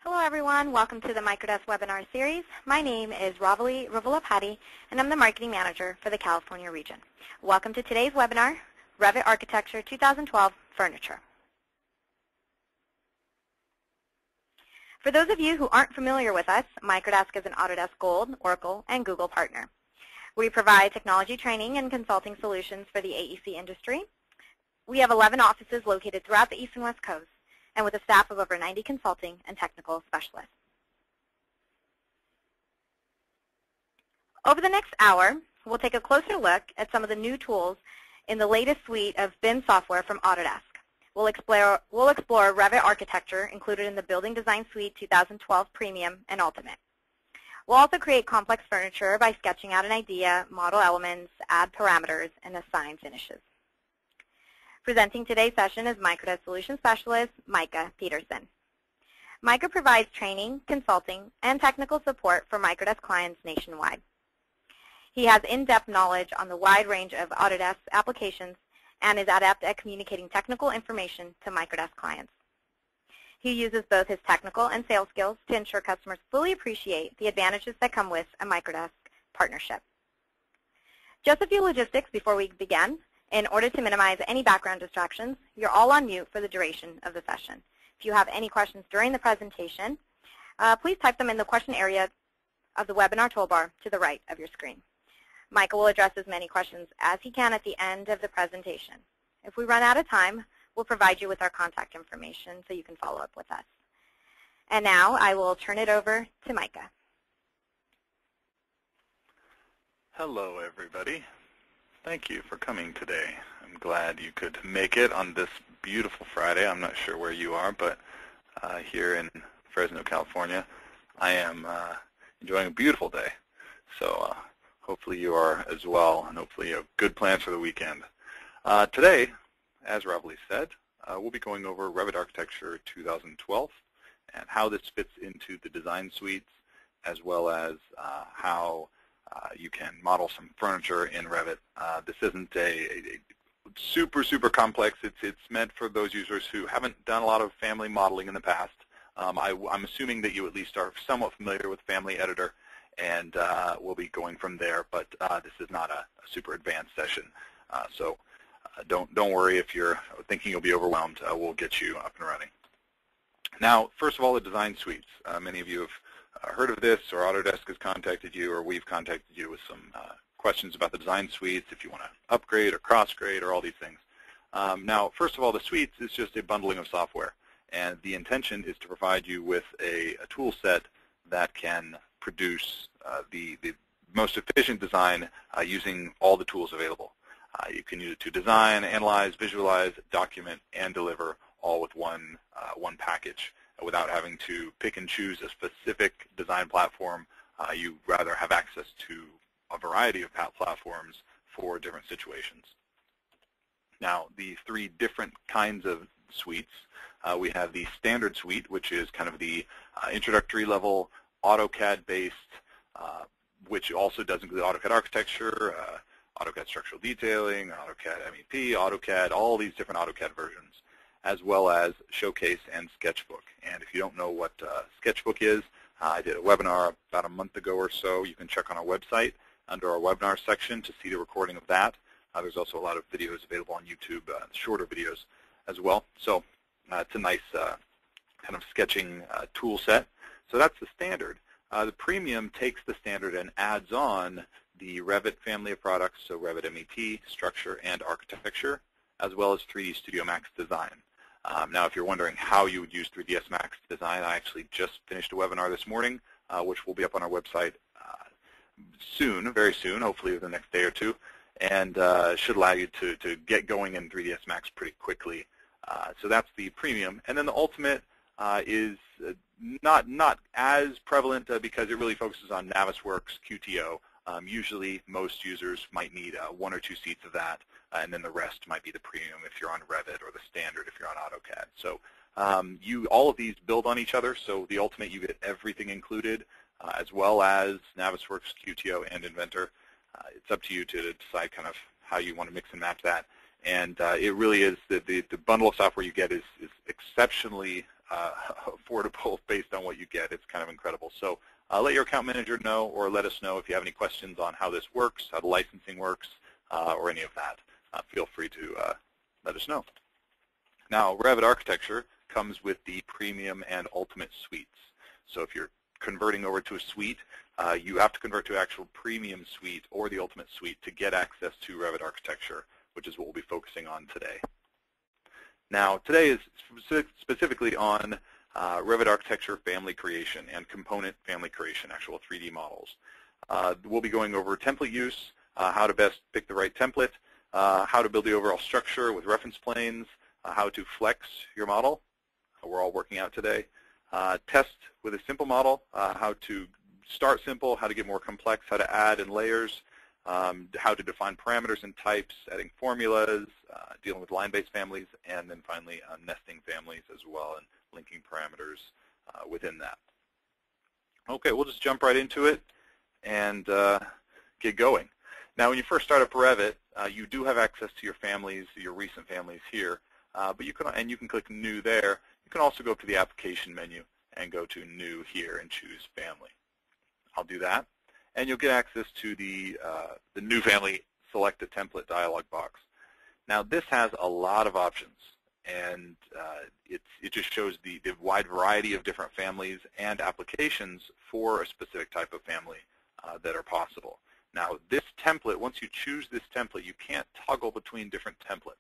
Hello everyone, welcome to the Microdesk webinar series. My name is Ravali Ravalapati and I'm the Marketing Manager for the California region. Welcome to today's webinar, Revit Architecture 2012 Furniture. For those of you who aren't familiar with us, Microdesk is an Autodesk Gold, Oracle, and Google partner. We provide technology training and consulting solutions for the AEC industry. We have 11 offices located throughout the East and West Coast, and with a staff of over 90 consulting and technical specialists. Over the next hour, we'll take a closer look at some of the new tools in the latest suite of BIM software from Autodesk. We'll explore Revit architecture included in the Building Design Suite 2012 Premium and Ultimate. We'll also create complex furniture by sketching out an idea, model elements, add parameters, and assign finishes. Presenting today's session is Microdesk Solution Specialist, Micah Peterson. Micah provides training, consulting, and technical support for Microdesk clients nationwide. He has in-depth knowledge on the wide range of Autodesk applications and is adept at communicating technical information to Microdesk clients. He uses both his technical and sales skills to ensure customers fully appreciate the advantages that come with a Microdesk partnership. Just a few logistics before we begin. In order to minimize any background distractions, you're all on mute for the duration of the session. If you have any questions during the presentation, please type them in the question area of the webinar toolbar to the right of your screen. Michael will address as many questions as he can at the end of the presentation. If we run out of time, we'll provide you with our contact information so you can follow up with us. And now I will turn it over to Micah. Hello, everybody. Thank you for coming today. I'm glad you could make it on this beautiful Friday. I'm not sure where you are, but here in Fresno, California, I am enjoying a beautiful day. So hopefully you are as well, and hopefully you have good plans for the weekend. Today, as Ravali said, we'll be going over Revit Architecture 2012 and how this fits into the design suites, as well as how you can model some furniture in Revit. This isn't a super complex. It's meant for those users who haven't done a lot of family modeling in the past. I'm assuming that you at least are somewhat familiar with Family Editor, and we'll be going from there. But this is not a super advanced session, so don't worry if you're thinking you'll be overwhelmed. We'll get you up and running. Now, first of all, the design suites. Many of you have heard of this, or Autodesk has contacted you, or we've contacted you with some questions about the design suites, if you want to upgrade or cross-grade or all these things. Now, first of all, the suites is just a bundling of software, and the intention is to provide you with a tool set that can produce the most efficient design using all the tools available. You can use it to design, analyze, visualize, document, and deliver all with one package, without having to pick and choose a specific design platform. You rather have access to a variety of platforms for different situations. Now, the three different kinds of suites. We have the standard suite, which is kind of the introductory level AutoCAD-based, which also does include AutoCAD architecture, AutoCAD structural detailing, AutoCAD MEP, AutoCAD, all these different AutoCAD versions, as well as Showcase and Sketchbook. And if you don't know what Sketchbook is, I did a webinar about a month ago or so. You can check on our website under our webinar section to see the recording of that. There's also a lot of videos available on YouTube, shorter videos as well. So it's a nice kind of sketching tool set. So that's the standard. The premium takes the standard and adds on the Revit family of products, so Revit MEP, Structure, and Architecture, as well as 3D Studio Max Design. Now, if you're wondering how you would use 3ds Max Design, I actually just finished a webinar this morning, which will be up on our website soon, very soon, hopefully within the next day or two, and should allow you to get going in 3ds Max pretty quickly. So that's the premium. And then the ultimate is not as prevalent because it really focuses on Navisworks, QTO. Usually most users might need 1 or 2 seats of that, and then the rest might be the premium if you're on Revit, or the standard if you're on AutoCAD. So all of these build on each other. So the ultimate, you get everything included, as well as Navisworks, QTO, and Inventor. It's up to you to decide kind of how you want to mix and match that. And it really is the bundle of software you get is exceptionally affordable based on what you get. It's kind of incredible. So let your account manager know, or let us know if you have any questions on how this works, how the licensing works, or any of that. Feel free to let us know. Now, Revit Architecture comes with the Premium and Ultimate suites. So if you're converting over to a suite, you have to convert to actual Premium suite or the Ultimate suite to get access to Revit Architecture, which is what we'll be focusing on today. Now, today is specifically on Revit Architecture family creation and component family creation, actual 3D models. We'll be going over template use, how to best pick the right template, how to build the overall structure with reference planes, how to flex your model, we're all working out today, test with a simple model, how to start simple, how to get more complex, how to add in layers, how to define parameters and types, adding formulas, dealing with line-based families, and then finally nesting families as well and linking parameters within that. Okay, we'll just jump right into it and get going. Now, when you first start up Revit, you do have access to your families, your recent families here, but you can click New there. You can also go up to the Application menu and go to New here and choose Family. I'll do that, and you'll get access to the New Family Select a Template dialog box. Now, this has a lot of options, and it just shows the wide variety of different families and applications for a specific type of family that are possible. Now, this template, once you choose this template, you can't toggle between different templates.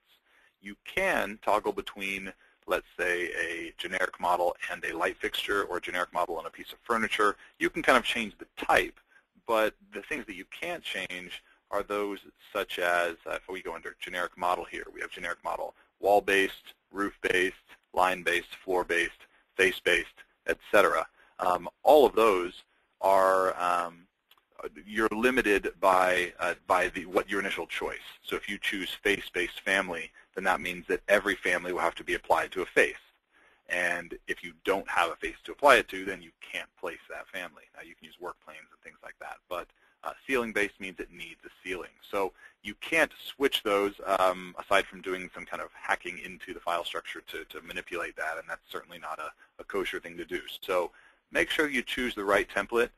You can toggle between, let's say, a generic model and a light fixture, or a generic model and a piece of furniture. You can kind of change the type, but the things that you can't change are those such as, if we go under generic model here, we have generic model wall-based, roof-based, line-based, floor-based, face-based, etc. All of those are you're limited by what your initial choice. So if you choose face-based family, then that means that every family will have to be applied to a face. And if you don't have a face to apply it to, then you can't place that family. Now, you can use work planes and things like that, but ceiling-based means it needs a ceiling. So you can't switch those aside from doing some kind of hacking into the file structure to manipulate that, and that's certainly not a kosher thing to do. So make sure you choose the right template.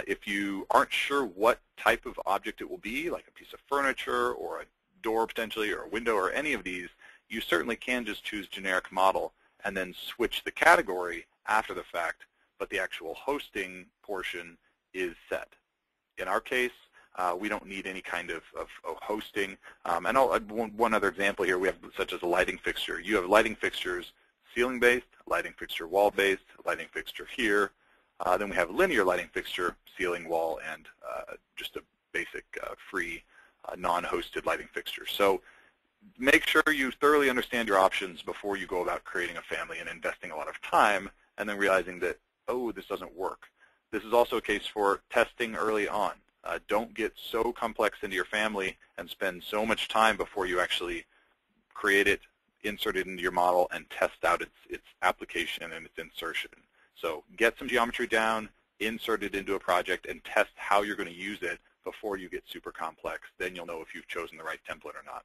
If you aren't sure what type of object it will be, like a piece of furniture or a door potentially or a window or any of these, you certainly can just choose generic model and then switch the category after the fact, but the actual hosting portion is set. In our case, we don't need any kind of hosting. And one other example here, we have such as a lighting fixture. You have lighting fixtures ceiling-based, lighting fixture wall-based, lighting fixture here. Then we have linear lighting fixture, ceiling, wall, and just a basic free non-hosted lighting fixture. So make sure you thoroughly understand your options before you go about creating a family and investing a lot of time and then realizing that, oh, this doesn't work. This is also a case for testing early on. Don't get so complex into your family and spend so much time before you actually create it, insert it into your model, and test out its application and its insertion. So get some geometry down, insert it into a project, and test how you're going to use it before you get super complex. Then you'll know if you've chosen the right template or not.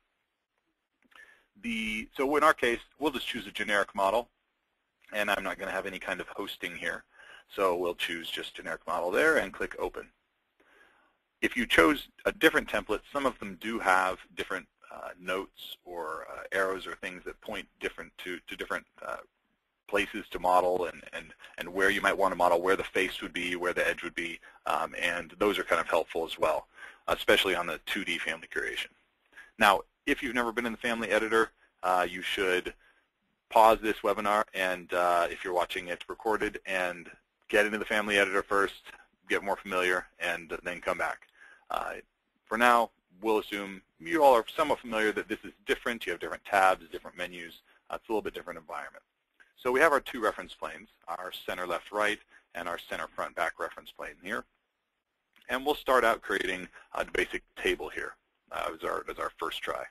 So in our case, we'll just choose a generic model, and I'm not going to have any kind of hosting here. So we'll choose just generic model there and click Open. If you chose a different template, some of them do have different notes or arrows or things that point to different places to model and where you might want to model, where the face would be, where the edge would be, and those are kind of helpful as well, especially on the 2D family creation. Now, if you've never been in the family editor, you should pause this webinar, and if you're watching it recorded, and get into the family editor first, get more familiar, and then come back. For now, we'll assume you all are somewhat familiar that this is different. You have different tabs, different menus. It's a little bit different environment. So we have our two reference planes, our center left right and our center front back reference plane here. And we'll start out creating a basic table here as our first try.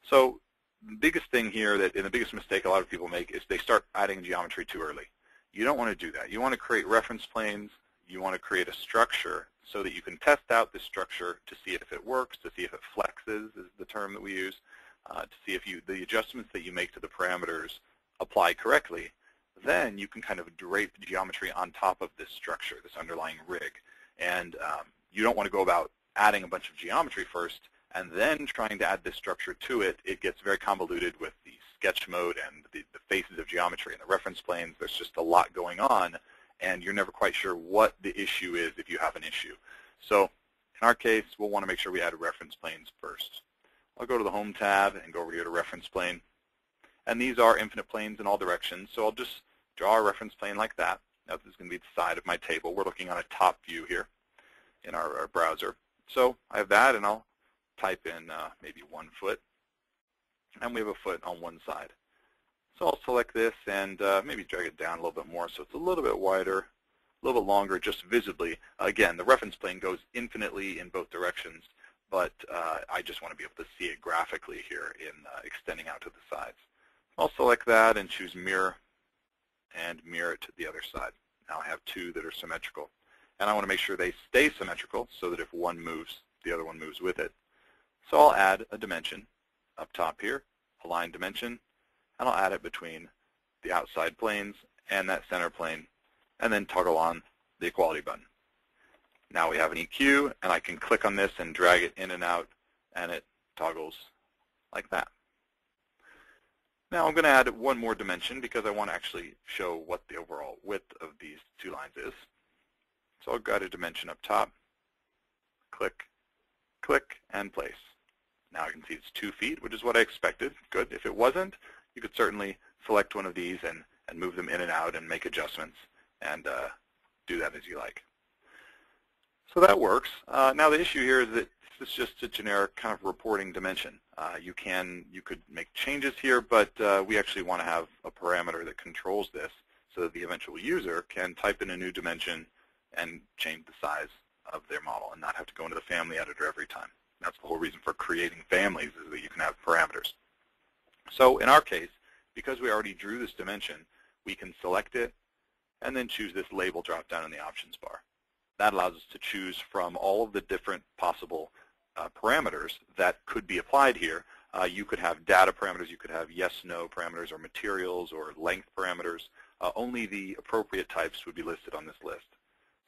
So the biggest thing here and the biggest mistake a lot of people make is they start adding geometry too early. You don't want to do that. You want to create reference planes. You want to create a structure so that you can test out this structure to see if it works, to see if it flexes is the term that we use, to see if the adjustments that you make to the parameters apply correctly. then you can kind of drape geometry on top of this structure, this underlying rig. And you don't want to go about adding a bunch of geometry first and then trying to add this structure to it. It gets very convoluted with the sketch mode and the faces of geometry and the reference planes. There's just a lot going on, and you're never quite sure what the issue is if you have an issue. So in our case, we'll want to make sure we add reference planes first. I'll go to the Home tab and go over here to Reference Plane. And these are infinite planes in all directions, so I'll just draw a reference plane like that. Now this is going to be the side of my table. We're looking on a top view here in our browser. So I have that, and I'll type in maybe 1 foot. And we have a foot on one side. So I'll select this and maybe drag it down a little bit more so it's a little bit wider, a little bit longer, just visibly. Again, the reference plane goes infinitely in both directions, but I just want to be able to see it graphically here in extending out to the sides. I'll select that and choose Mirror and mirror it to the other side. Now I have 2 that are symmetrical. And I want to make sure they stay symmetrical so that if one moves, the other one moves with it. So I'll add a dimension up top here, align dimension, and I'll add it between the outside planes and that center plane, and then toggle on the equality button. Now we have an EQ, and I can click on this and drag it in and out, and it toggles like that. Now I'm going to add one more dimension because I want to actually show what the overall width of these 2 lines is. So I'll add a dimension up top, click, click, and place. Now I can see it's 2 feet, which is what I expected. Good. If it wasn't, you could certainly select one of these and move them in and out and make adjustments and do that as you like. So that works. Now the issue here is that this is just a generic kind of reporting dimension. You could make changes here, but we actually want to have a parameter that controls this so that the eventual user can type in a new dimension and change the size of their model and not have to go into the family editor every time. That's the whole reason for creating families, is that you can have parameters. So in our case, because we already drew this dimension, we can select it and then choose this label drop down in the options bar. That allows us to choose from all of the different possible parameters that could be applied here. You could have data parameters, you could have yes/no parameters, or materials, or length parameters. Only the appropriate types would be listed on this list.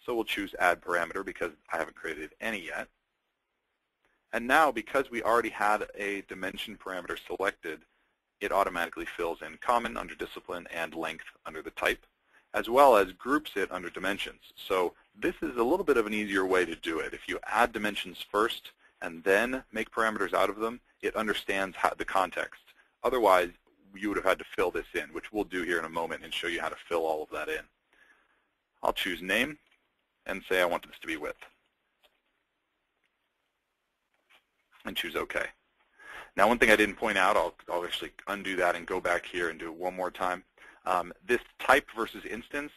So we'll choose Add Parameter because I haven't created any yet. And now, because we already had a dimension parameter selected, it automatically fills in Common under Discipline and Length under the type, as well as groups it under dimensions. So this is a little bit of an easier way to do it. If you add dimensions first and then make parameters out of them, it understands the context. Otherwise, you would have had to fill this in, which we'll do here in a moment and show you how to fill all of that in. I'll choose Name and say I want this to be Width, and choose OK. Now, one thing I didn't point out, I'll actually undo that and go back here and do it one more time. This type versus instance,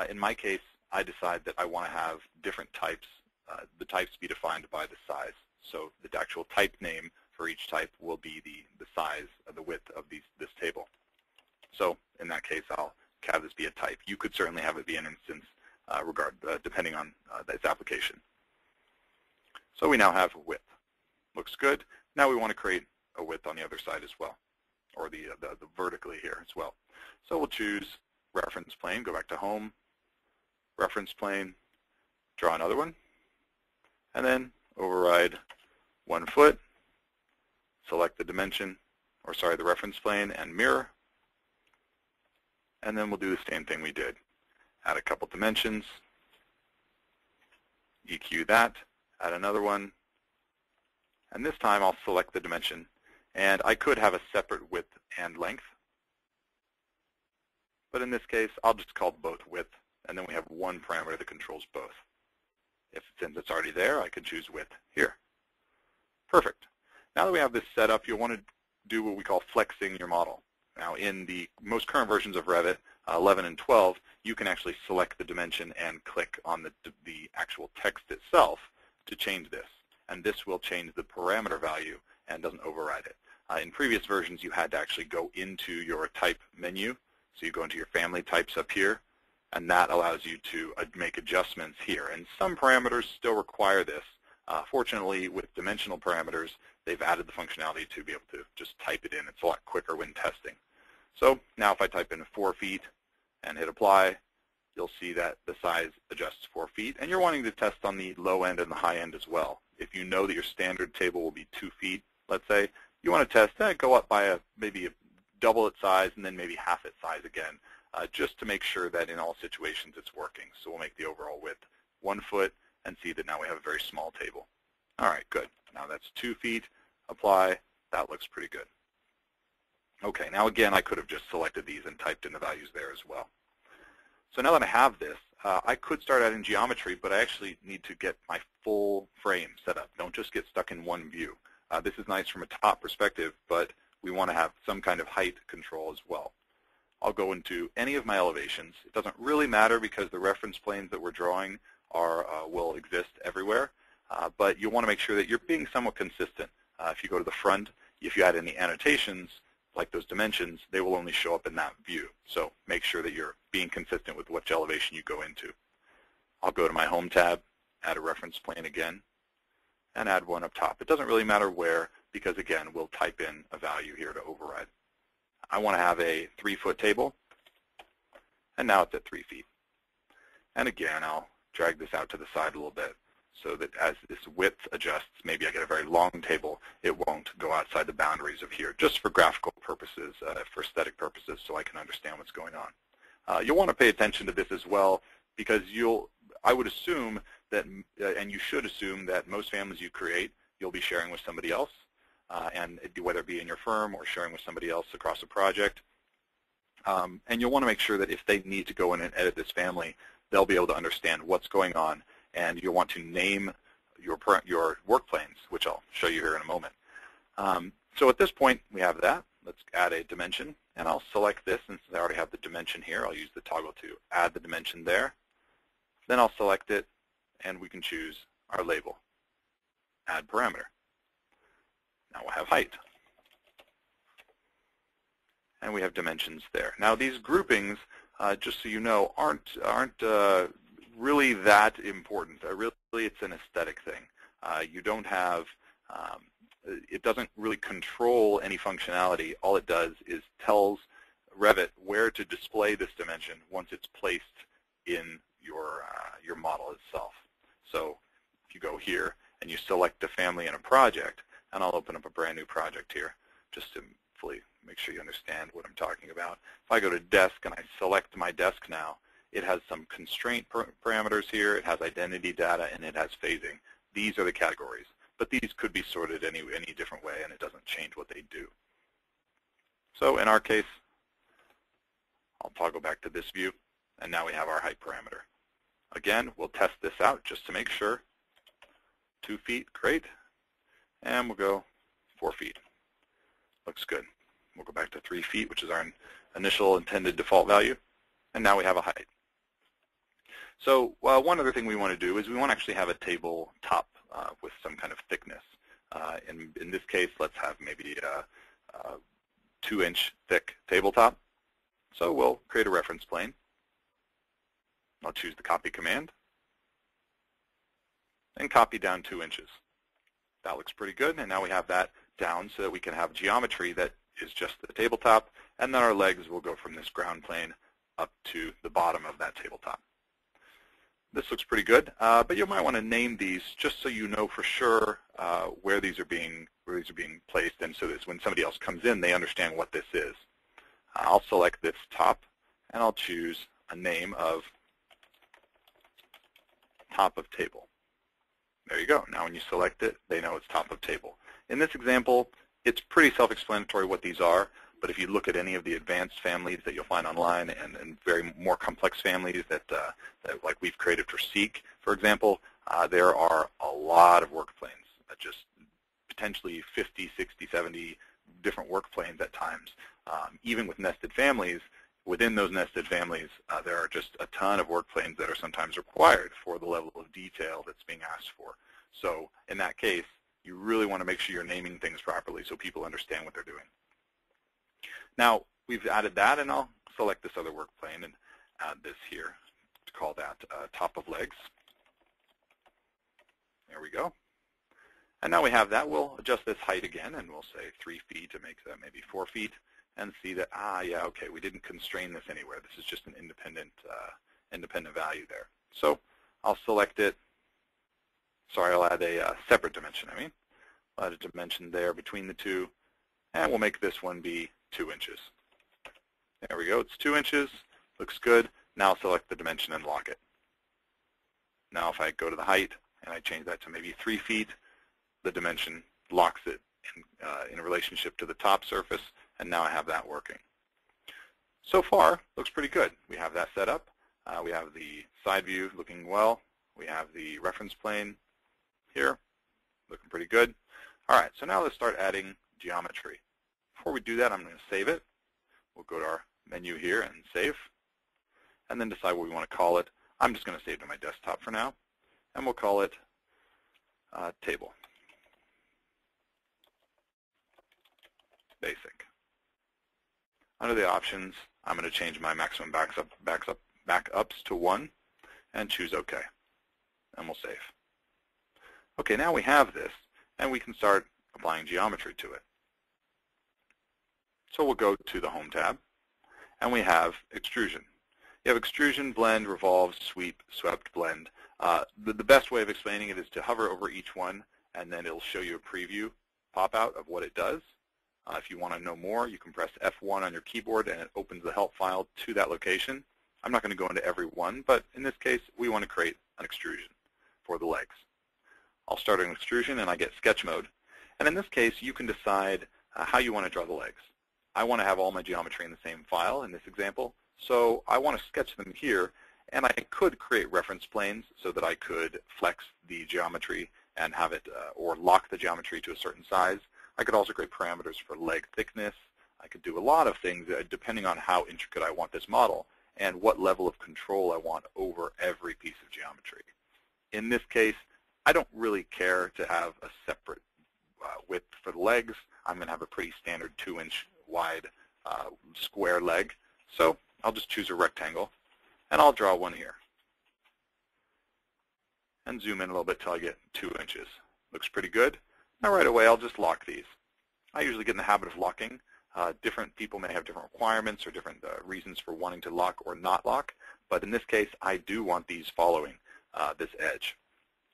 in my case, I decide that I want to have different types, the types be defined by the size. So the actual type name for each type will be the size of the width of this table. So in that case, I'll have this be a type. You could certainly have it be an instance depending on its application. So we now have width. Looks good. Now we want to create a width on the other side as well, or the vertically here as well. So we'll choose Reference Plane, go back to Home, Reference Plane, draw another one, and then override 1 foot, select the dimension, or sorry, the reference plane, and mirror. And then we'll do the same thing we did. Add a couple dimensions, EQ that, add another one, and this time I'll select the dimension. And I could have a separate width and length, but in this case, I'll just call both width, and then we have one parameter that controls both. Since it's already there, I can choose width here. Perfect. Now that we have this set up, you'll want to do what we call flexing your model. Now, in the most current versions of Revit, 11 and 12, you can actually select the dimension and click on the actual text itself to change this. And this will change the parameter value and doesn't override it. In previous versions, you had to actually go into your type menu. So you go into your family types up here, and that allows you to make adjustments here. And some parameters still require this. Fortunately, with dimensional parameters, they've added the functionality to be able to just type it in. It's a lot quicker when testing. So now if I type in 4 feet and hit apply, you'll see that the size adjusts 4 feet, and you're wanting to test on the low end and the high end as well. If you know that your standard table will be 2 feet, let's say, you want to test, go up by maybe double its size and then maybe half its size again, just to make sure that in all situations it's working. So we'll make the overall width 1 foot and see that now we have a very small table. All right, good. Now that's 2 feet. Apply. That looks pretty good. Okay, now again, I could have just selected these and typed in the values there as well. So now that I have this, I could start out in geometry, but I actually need to get my full frame set up. Don't just get stuck in one view. This is nice from a top perspective, but we want to have some kind of height control as well. I'll go into any of my elevations. It doesn't really matter because the reference planes that we're drawing will exist everywhere, but you want to make sure that you're being somewhat consistent. If you go to the front, if you add any annotations, like those dimensions, they will only show up in that view. So make sure that you're being consistent with which elevation you go into. I'll go to my Home tab, add a reference plane again, and add one up top. It doesn't really matter where because, again, we'll type in a value here to override. I want to have a 3-foot table, and now it's at 3 feet. And again, I'll drag this out to the side a little bit so that as this width adjusts, maybe I get a very long table, it won't go outside the boundaries of here, just for graphical purposes, for aesthetic purposes, so I can understand what's going on. You'll want to pay attention to this as well, because I would assume that, and you should assume that most families you create, you'll be sharing with somebody else, and whether it be in your firm or sharing with somebody else across a project. And you'll want to make sure that if they need to go in and edit this family, they'll be able to understand what's going on, and you'll want to name your work planes, which I'll show you here in a moment. So at this point, we have that. Let's add a dimension, and I'll select this. Since I already have the dimension here, I'll use the toggle to add the dimension there. Then I'll select it, and we can choose our label, add parameter. Now we'll have height. And we have dimensions there. Now these groupings, just so you know, aren't really that important. Really, it's an aesthetic thing. You don't have, it doesn't really control any functionality. All it does is tells Revit where to display this dimension once it's placed in your model itself. So if you go here and you select a family in a project, and I'll open up a brand new project here just to fully make sure you understand what I'm talking about. If I go to desk and I select my desk now, it has some constraint parameters here, it has identity data, and it has phasing. These are the categories, but these could be sorted any different way, and it doesn't change what they do. So in our case, I'll toggle back to this view, and now we have our height parameter. Again, we'll test this out just to make sure. 2 feet, great. And we'll go 4 feet. Looks good. We'll go back to 3 feet, which is our initial intended default value. And now we have a height. So one other thing we want to do is we want to actually have a table top with some kind of thickness. In this case, let's have maybe a 2-inch thick tabletop. So we'll create a reference plane. I'll choose the copy command and copy down 2 inches. That looks pretty good, and now we have that down so that we can have geometry that is just the tabletop, and then our legs will go from this ground plane up to the bottom of that tabletop. This looks pretty good, but you might want to name these just so you know for sure where these are being placed, and so that when somebody else comes in, they understand what this is. I'll select this top, and I'll choose a name of top of table. There you go. Now when you select it, they know it's top of table. In this example, it's pretty self-explanatory what these are, but if you look at any of the advanced families that you'll find online and very more complex families that like we've created for Seek, for example, there are a lot of work planes, just potentially 50, 60, 70 different work planes at times. Even with nested families, within those nested families, there are just a ton of work planes that are sometimes required for the level of detail that's being asked for. So in that case, you really want to make sure you're naming things properly so people understand what they're doing. Now, we've added that, and I'll select this other work plane and add this here to call that top of legs. There we go. And now we have that. We'll adjust this height again, and we'll say 3 feet to make that maybe 4 feet. and see that, yeah, okay, we didn't constrain this anywhere. This is just an independent value there. So I'll select it. Sorry, I'll add a separate dimension, I'll add a dimension there between the two, and we'll make this one be 2 inches. There we go. It's 2 inches. Looks good. Now I'll select the dimension and lock it. Now if I go to the height and I change that to maybe 3 feet, the dimension locks it in relationship to the top surface, and now I have that working. So far, looks pretty good. We have that set up. We have the side view looking well. We have the reference plane here, looking pretty good. All right, so now let's start adding geometry. Before we do that, I'm going to save it. We'll go to our menu here and save, and then decide what we want to call it. I'm just going to save to my desktop for now, and we'll call it table. Basic. Under the options, I'm going to change my maximum backups to 1 and choose OK, and we'll save. Okay, now we have this, and we can start applying geometry to it. So we'll go to the Home tab, and we have extrusion. You have extrusion, blend, revolve, sweep, swept, blend. The best way of explaining it is to hover over each one, and then it'll show you a preview pop-out of what it does. If you want to know more, you can press F1 on your keyboard, and it opens the help file to that location. I'm not going to go into every one, but in this case, we want to create an extrusion for the legs. I'll start an extrusion, and I get sketch mode. And in this case, you can decide how you want to draw the legs. I want to have all my geometry in the same file in this example, so I want to sketch them here, and I could create reference planes so that I could flex the geometry and have it, or lock the geometry to a certain size. I could also create parameters for leg thickness. I could do a lot of things depending on how intricate I want this model and what level of control I want over every piece of geometry. In this case, I don't really care to have a separate width for the legs. I'm going to have a pretty standard 2-inch wide square leg. So I'll just choose a rectangle, and I'll draw one here. And zoom in a little bit till I get 2 inches. Looks pretty good. Now right away, I'll just lock these. I usually get in the habit of locking. Different people may have different requirements or different reasons for wanting to lock or not lock. But in this case, I do want these following this edge.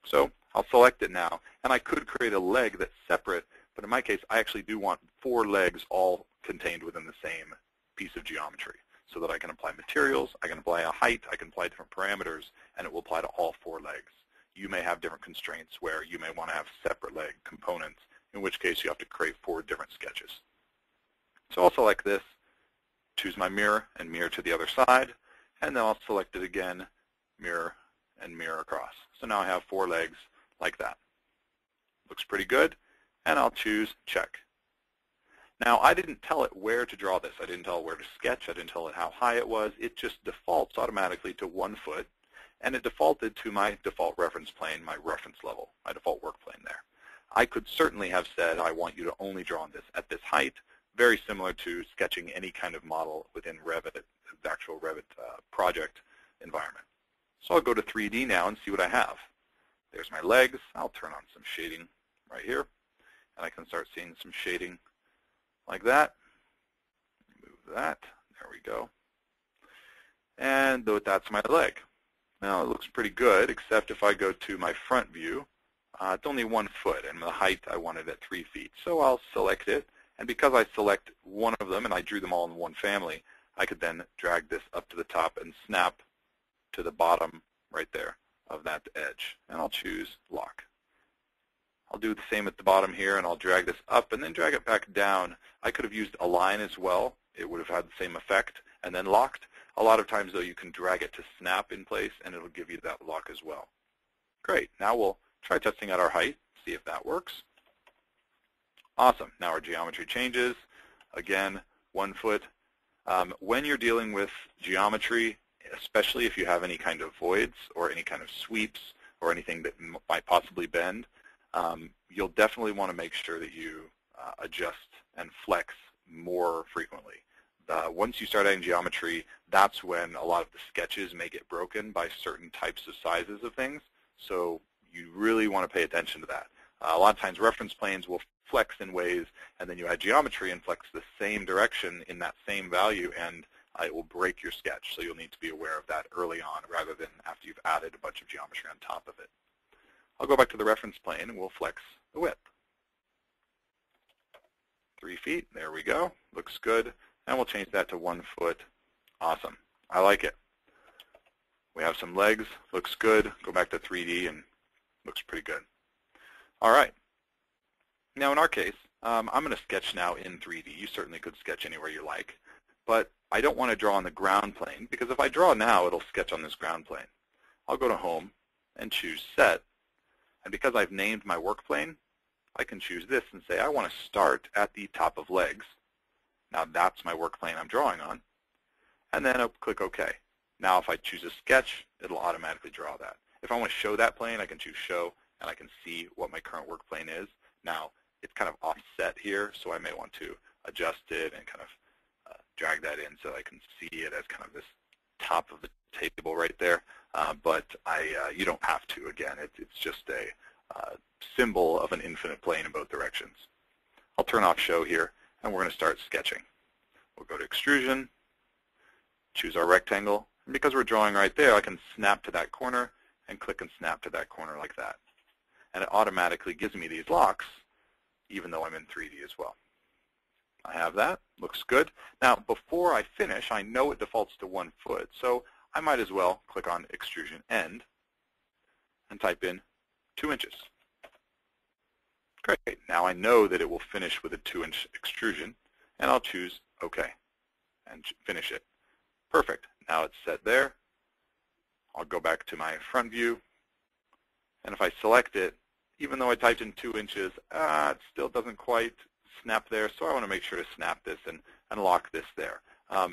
So I'll select it now, and I could create a leg that's separate, but in my case, I actually do want 4 legs all contained within the same piece of geometry so that I can apply materials, I can apply a height, I can apply different parameters, and it will apply to all 4 legs. You may have different constraints where you may want to have separate leg components, in which case you have to create 4 different sketches. So I'll select this, choose my mirror, and mirror to the other side, and then I'll select it again, mirror, and mirror across. So now I have 4 legs like that. Looks pretty good, and I'll choose check. Now I didn't tell it where to draw this. I didn't tell it where to sketch. I didn't tell it how high it was. It just defaults automatically to 1 foot, and it defaulted to my default reference plane, my reference level, my default work plane there. I could certainly have said I want you to only draw on this at this height, very similar to sketching any kind of model within Revit, the actual Revit project environment. So I'll go to 3D now and see what I have. There's my legs. I'll turn on some shading right here, and I can start seeing some shading like that. Move that. There we go. And that's my leg. Now it looks pretty good, except if I go to my front view, it's only 1 foot, and the height I wanted at 3 feet. So I'll select it, and because I select one of them and I drew them all in one family, I could then drag this up to the top and snap to the bottom right there of that edge. And I'll choose lock. I'll do the same at the bottom here, and I'll drag this up and then drag it back down. I could have used a line as well. It would have had the same effect, and then locked. A lot of times, though, you can drag it to snap in place, and it'll give you that lock as well. Great. Now we'll try testing out our height, see if that works. Awesome. Now our geometry changes. Again, 1 foot. When you're dealing with geometry, especially if you have any kind of voids or any kind of sweeps or anything that might possibly bend, you'll definitely want to make sure that you adjust and flex more frequently. Once you start adding geometry, that's when a lot of the sketches may get broken by certain types of sizes of things. So you really want to pay attention to that. A lot of times reference planes will flex in ways, and then you add geometry and flex the same direction in that same value, and it will break your sketch. So you'll need to be aware of that early on rather than after you've added a bunch of geometry on top of it. I'll go back to the reference plane and we'll flex the width. 3 feet, there we go, looks good. And we'll change that to 1 foot. Awesome, I like it. We have some legs, looks good. Go back to 3D and looks pretty good. All right, now in our case, I'm going to sketch now in 3D. You certainly could sketch anywhere you like, but I don't want to draw on the ground plane because if I draw now, it'll sketch on this ground plane. I'll go to Home and choose Set, and because I've named my work plane, I can choose this and say I want to start at the top of legs. Now that's my work plane I'm drawing on, and then I'll click OK. Now if I choose a sketch, it'll automatically draw that. If I want to show that plane, I can choose Show, and I can see what my current work plane is. Now it's kind of offset here, so I may want to adjust it and kind of drag that in so I can see it as kind of this top of the table right there. But you don't have to. Again, it's just a symbol of an infinite plane in both directions. I'll turn off Show here, and we're going to start sketching. We'll go to Extrusion, choose our rectangle, and because we're drawing right there, I can snap to that corner and click and snap to that corner like that. And it automatically gives me these locks, even though I'm in 3D as well. I have that, looks good. Now before I finish, I know it defaults to 1 foot, so I might as well click on Extrusion End and type in 2 inches. Great, now I know that it will finish with a 2-inch extrusion, and I'll choose OK and finish it. Perfect, now it's set there. I'll go back to my front view, and if I select it, even though I typed in 2 inches, it still doesn't quite snap there, so I want to make sure to snap this and lock this there.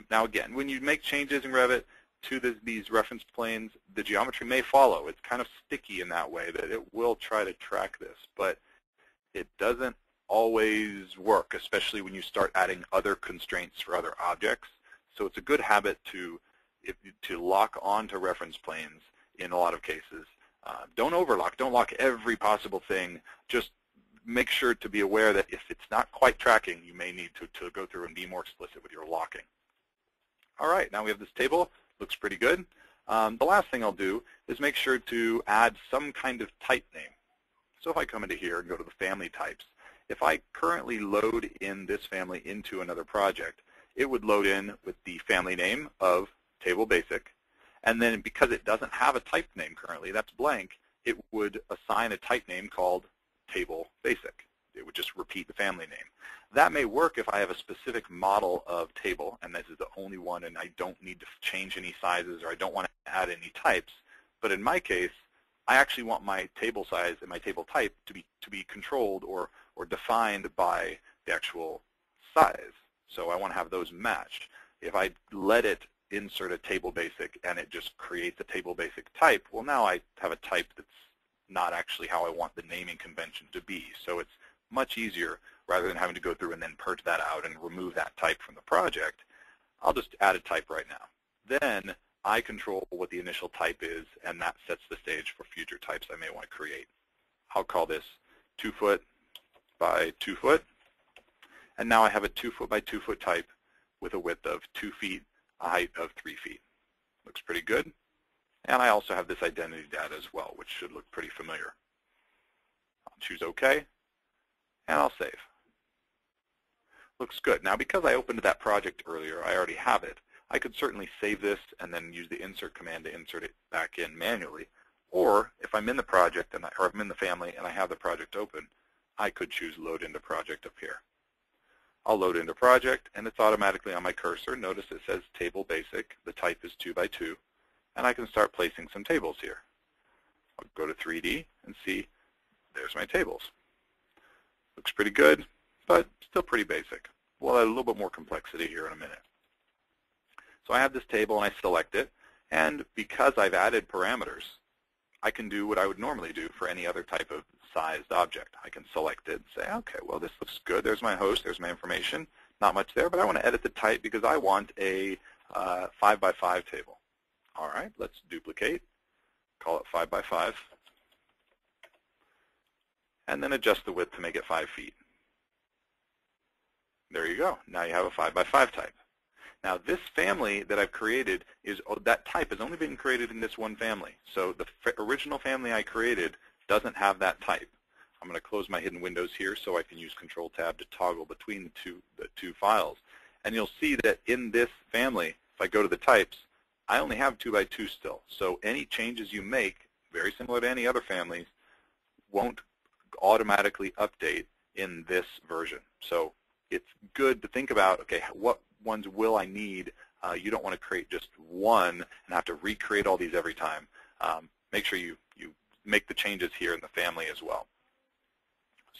Now again, when you make changes in Revit to these reference planes, the geometry may follow. It's kind of sticky in that way that it will try to track this, but it doesn't always work, especially when you start adding other constraints for other objects. So it's a good habit to lock onto reference planes in a lot of cases. Don't overlock. Don't lock every possible thing. Just make sure to be aware that if it's not quite tracking, you may need to go through and be more explicit with your locking. All right, now we have this table. Looks pretty good. The last thing I'll do is make sure to add some kind of type name. So if I come into here and go to the family types, if I currently load in this family into another project, it would load in with the family name of Table Basic. And then because it doesn't have a type name currently, that's blank, it would assign a type name called Table Basic. It would just repeat the family name. That may work if I have a specific model of table, and this is the only one, and I don't need to change any sizes, or I don't want to add any types. But in my case, I actually want my table size and my table type to be controlled or defined by the actual size. So I want to have those matched. If I let it insert a table basic and it just creates a table basic type, well, now I have a type that's not actually how I want the naming convention to be. So it's much easier, rather than having to go through and then purge that out and remove that type from the project, I'll just add a type right now. Then I control what the initial type is, and that sets the stage for future types I may want to create. I'll call this 2 foot by 2 foot, and now I have a 2 foot by 2 foot type with a width of 2 feet, a height of 3 feet. Looks pretty good. And I also have this identity data as well, which should look pretty familiar. I'll choose OK, and I'll save. Looks good. Now, because I opened that project earlier, I already have it. I could certainly save this and then use the insert command to insert it back in manually. Or if I'm in the project, or I'm in the family and I have the project open, I could choose Load into Project up here. I'll load into project, and it's automatically on my cursor. Notice it says Table Basic. The type is 2 by 2. And I can start placing some tables here. I'll go to 3D and see there's my tables. Looks pretty good, but still pretty basic. We'll add a little bit more complexity here in a minute. So I have this table and I select it, and because I've added parameters, I can do what I would normally do for any other type of sized object. I can select it and say, okay, well, this looks good. There's my host, there's my information. Not much there, but I want to edit the type because I want a 5 by 5 table. All right, let's duplicate, call it 5 by 5, and then adjust the width to make it 5 feet. There you go. Now you have a 5x5 type. Now this family that I've created that type has only been created in this one family. So the original family I created doesn't have that type. I'm going to close my hidden windows here so I can use Control-Tab to toggle between the two files. And you'll see that in this family, if I go to the types, I only have 2x2 still. So any changes you make, very similar to any other families, won't automatically update in this version. So it's good to think about, okay, what ones will I need? You don't want to create just one and have to recreate all these every time. Make sure you make the changes here in the family as well.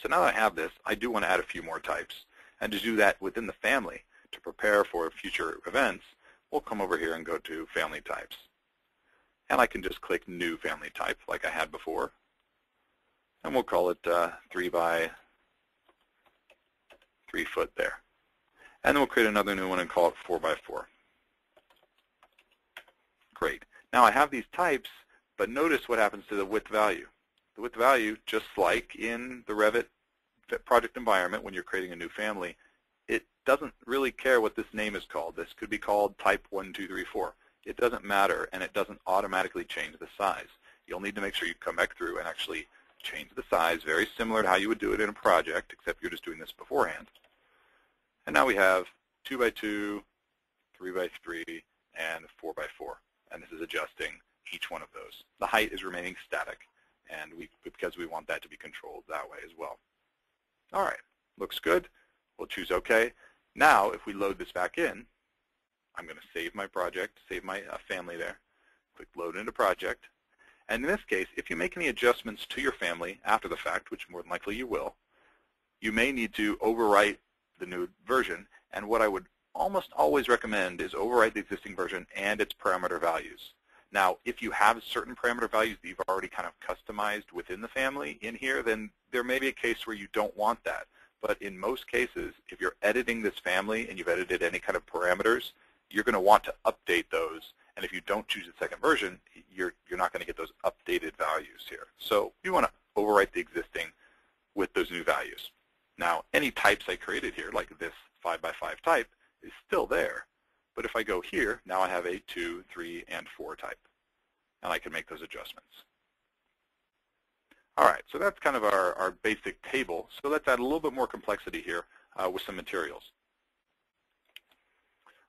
So now that I have this, I do want to add a few more types. And to do that within the family, to prepare for future events, we'll come over here and go to Family Types. And I can just click New Family Type like I had before. And we'll call it 3x3 foot there. And then we'll create another new one and call it 4x4. Great. Now I have these types, but notice what happens to the width value. The width value, just like in the Revit project environment when you're creating a new family, it doesn't really care what this name is called. This could be called type 1, 2, 3, 4. It doesn't matter, and it doesn't automatically change the size. You'll need to make sure you come back through and actually change the size, very similar to how you would do it in a project, except you're just doing this beforehand. And now we have 2x2, 3x3, and 4x4. And this is adjusting each one of those. The height is remaining static, and because we want that to be controlled that way as well. All right, looks good. We'll choose OK. Now, if we load this back in, I'm going to save my project, save my family there. Click Load into Project. And in this case, if you make any adjustments to your family after the fact, which more than likely you will, you may need to overwrite the new version. And what I would almost always recommend is overwrite the existing version and its parameter values. Now, if you have certain parameter values that you've already kind of customized within the family in here, then there may be a case where you don't want that. But in most cases, if you're editing this family and you've edited any kind of parameters, you're going to want to update those. And if you don't choose the second version, you're not going to get those updated values here. So you want to overwrite the existing with those new values. Now, any types I created here, like this 5x5 type, is still there. But if I go here, now I have a 2, 3, and 4 type. And I can make those adjustments. All right, so that's kind of our basic table. So let's add a little bit more complexity here with some materials.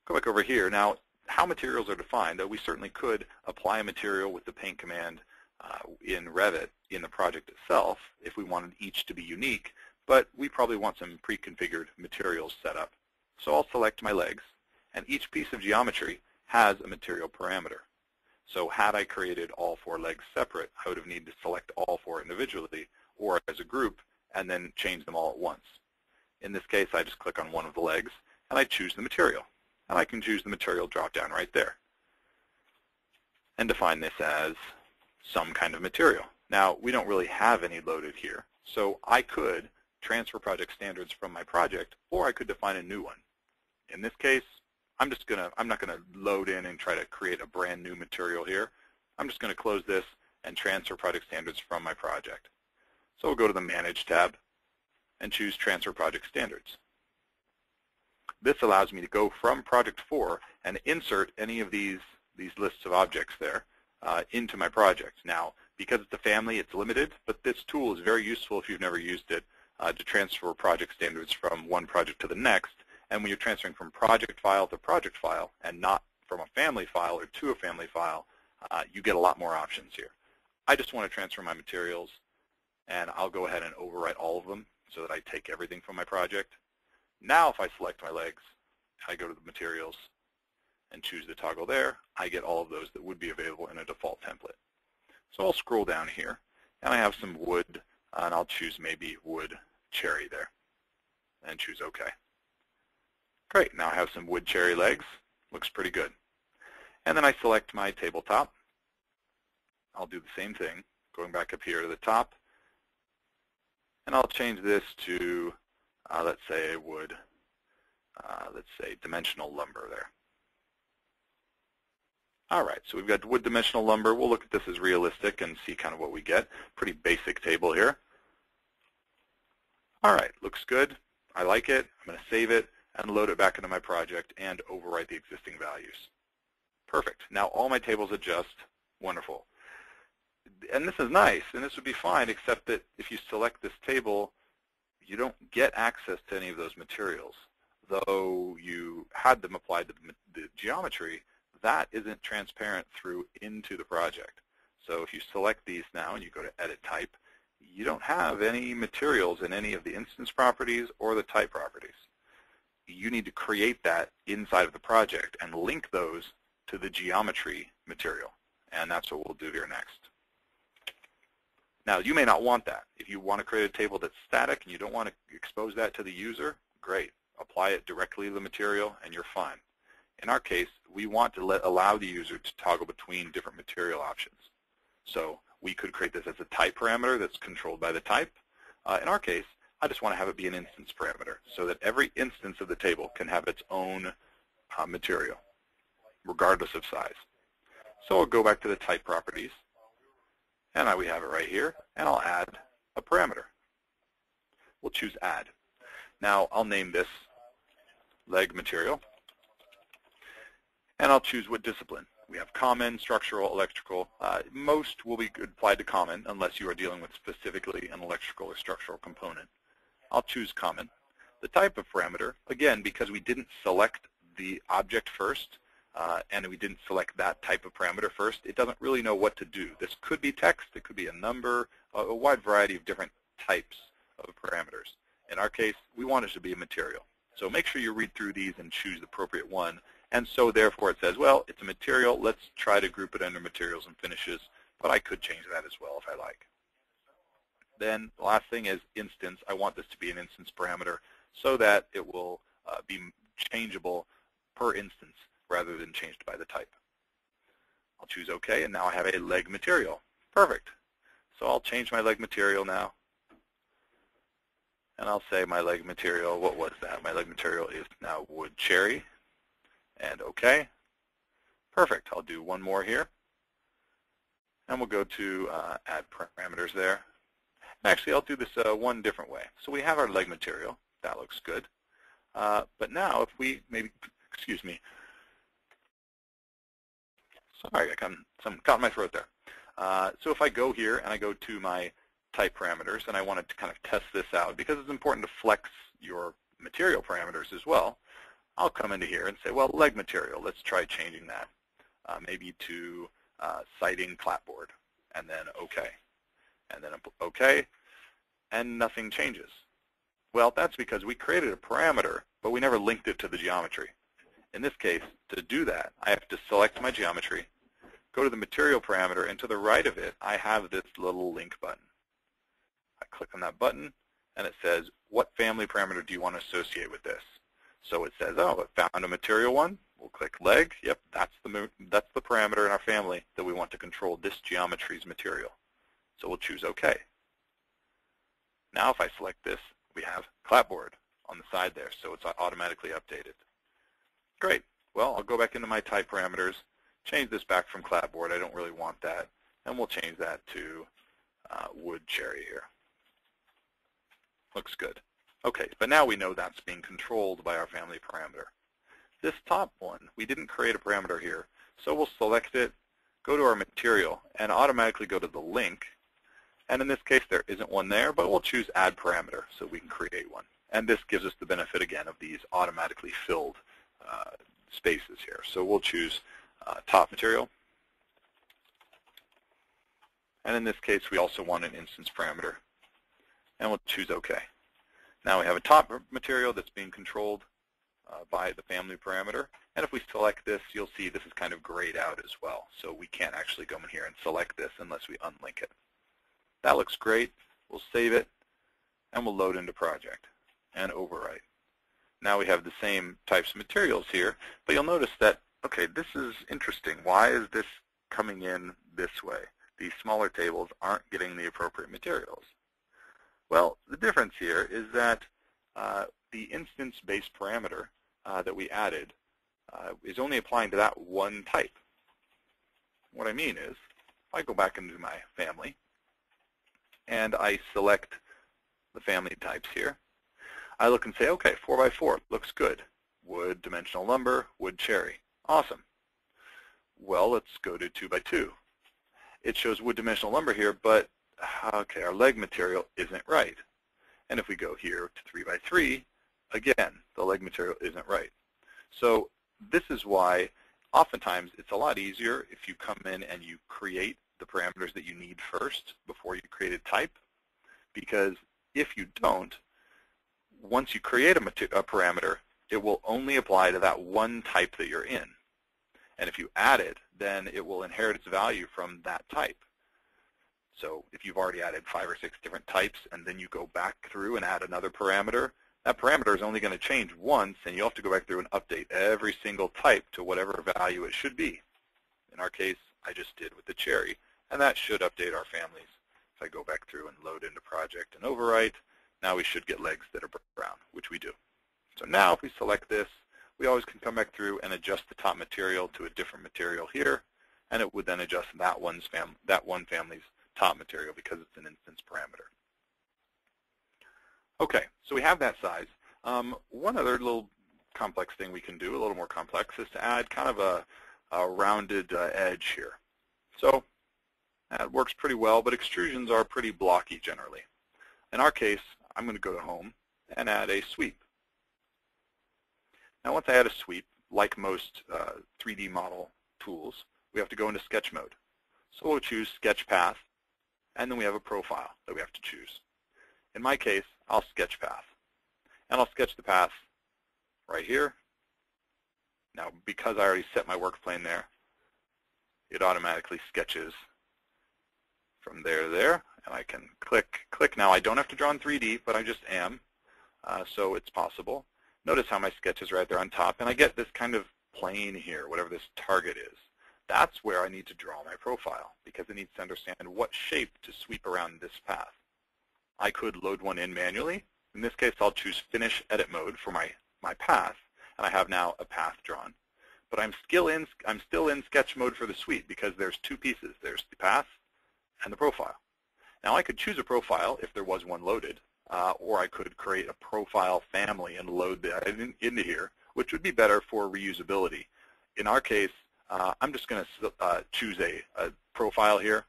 Go back over here. Now, how materials are defined, we certainly could apply a material with the paint command in Revit in the project itself if we wanted each to be unique, but we probably want some pre-configured materials set up. So I'll select my legs, and each piece of geometry has a material parameter. So had I created all 4 legs separate, I would have needed to select all 4 individually or as a group and then change them all at once. In this case, I just click on one of the legs and I choose the material. And I can choose the material drop-down right there and define this as some kind of material. Now, we don't really have any loaded here, so I could transfer project standards from my project, or I could define a new one. In this case, I'm not going to load in and try to create a brand new material here. I'm just going to close this and transfer project standards from my project. So we'll go to the Manage tab and choose Transfer Project Standards. This allows me to go from Project 4 and insert any of these lists of objects there into my project. Now, because it's a family, it's limited, but this tool is very useful if you've never used it to transfer project standards from one project to the next. And when you're transferring from project file to project file and not from a family file or to a family file, you get a lot more options here. I just want to transfer my materials, and I'll go ahead and overwrite all of them so that I take everything from my project. Now if I select my legs, I go to the materials and choose the toggle there, I get all of those that would be available in a default template. So I'll scroll down here, and I have some wood, and I'll choose maybe wood cherry there, and choose OK. Great, now I have some wood cherry legs. Looks pretty good. And then I select my tabletop. I'll do the same thing, going back up here to the top, and I'll change this to let's say wood, let's say dimensional lumber there. All right, so we've got wood dimensional lumber. We'll look at this as realistic and see kind of what we get. Pretty basic table here. All right, looks good. I like it, I'm going to save it and load it back into my project and overwrite the existing values. Perfect. Now all my tables adjust. Wonderful. And this is nice, and this would be fine, except that if you select this table, you don't get access to any of those materials. Though you had them applied to the geometry, that isn't transparent through into the project. So if you select these now and you go to Edit Type, you don't have any materials in any of the instance properties or the type properties. You need to create that inside of the project and link those to the geometry material. And that's what we'll do here next. Now, you may not want that. If you want to create a table that's static and you don't want to expose that to the user, great. Apply it directly to the material and you're fine. In our case, we want to allow the user to toggle between different material options. So we could create this as a type parameter that's controlled by the type. In our case, I just want to have it be an instance parameter so that every instance of the table can have its own material, regardless of size. So I'll go back to the type properties, and we have it right here, and I'll add a parameter. We'll choose Add. Now I'll name this leg material, and I'll choose what discipline. We have common, structural, electrical. Most will be applied to common unless you are dealing with specifically an electrical or structural component. I'll choose common. The type of parameter, again, because we didn't select the object first, and we didn't select that type of parameter first, it doesn't really know what to do. This could be text, it could be a number, a wide variety of different types of parameters. In our case, we want it to be a material. So make sure you read through these and choose the appropriate one. And so therefore it says, well, it's a material, let's try to group it under materials and finishes, but I could change that as well if I like. Then the last thing is instance. I want this to be an instance parameter so that it will be changeable per instance rather than changed by the type. I'll choose OK, and now I have a leg material. Perfect. So I'll change my leg material now. And I'll say my leg material, what was that? My leg material is now wood cherry. And OK. Perfect. I'll do one more here. And we'll go to add parameters there. Actually, I'll do this one different way. So we have our leg material. That looks good. But now if we maybe, excuse me. Sorry, I got some caught in my throat there. So if I go here and I go to my type parameters and I wanted to kind of test this out because it's important to flex your material parameters as well, I'll come into here and say, well, leg material, let's try changing that maybe to siding clapboard, and then OK. And then OK, and nothing changes. Well, that's because we created a parameter, but we never linked it to the geometry. In this case, to do that, I have to select my geometry, go to the material parameter, and to the right of it, I have this little link button. I click on that button, and it says, what family parameter do you want to associate with this? So it says, oh, it found a material one. We'll click leg. Yep, that's the parameter in our family that we want to control this geometry's material. So we'll choose OK. Now if I select this, we have clapboard on the side there, so it's automatically updated. Great. Well, I'll go back into my type parameters, change this back from clapboard. I don't really want that. And we'll change that to wood cherry here. Looks good. OK, but now we know that's being controlled by our family parameter. This top one, we didn't create a parameter here, so we'll select it, go to our material, and automatically go to the link. And in this case, there isn't one there, but we'll choose Add Parameter so we can create one. And this gives us the benefit, again, of these automatically filled spaces here. So we'll choose Top Material. And in this case, we also want an instance parameter. And we'll choose OK. Now we have a top material that's being controlled by the family parameter. And if we select this, you'll see this is kind of grayed out as well. So we can't actually go in here and select this unless we unlink it. That looks great. We'll save it, and we'll load into project and overwrite. Now we have the same types of materials here, but you'll notice that, okay, this is interesting. Why is this coming in this way? These smaller tables aren't getting the appropriate materials. Well, the difference here is that the instance-based parameter that we added is only applying to that one type. What I mean is, if I go back into my family, and I select the family types here, I look and say, okay, 4x4 looks good. Wood, dimensional lumber, wood cherry. Awesome. Well, let's go to 2x2. It shows wood dimensional lumber here, but okay, our leg material isn't right. And if we go here to 3x3, again, the leg material isn't right. So this is why oftentimes it's a lot easier if you come in and you create the parameters that you need first before you create a type, because if you don't, once you create a parameter, it will only apply to that one type that you're in. And if you add it, then it will inherit its value from that type. So if you've already added 5 or 6 different types and then you go back through and add another parameter, that parameter is only going to change once, and you'll have to go back through and update every single type to whatever value it should be. In our case, I just did with the cherry, and that should update our families. If I go back through and load into project and overwrite, now we should get legs that are brown, which we do. So now if we select this, we always can come back through and adjust the top material to a different material here, and it would then adjust that one family's top material because it's an instance parameter. Okay, so we have that size. One other little complex thing we can do, a little more complex, is to add kind of a rounded edge here. So that works pretty well, but extrusions are pretty blocky generally. In our case, I'm going to go to Home and add a sweep. Now once I add a sweep, like most 3D model tools, we have to go into sketch mode. So we'll choose sketch path, and then we have a profile that we have to choose. In my case, I'll sketch path. And I'll sketch the path right here. Now because I already set my work plane there, it automatically sketches from there to there. And I can click. Now I don't have to draw in 3D, but I just am. So it's possible. Notice how my sketch is right there on top, and I get this kind of plane here, whatever this target is. That's where I need to draw my profile, because it needs to understand what shape to sweep around this path. I could load one in manually. In this case, I'll choose Finish Edit Mode for my path, and I have now a path drawn. But I'm still in sketch mode for the sweep because there's 2 pieces. There's the path and the profile. Now I could choose a profile if there was one loaded, or I could create a profile family and load that into here, which would be better for reusability. In our case, I'm just going to choose a profile here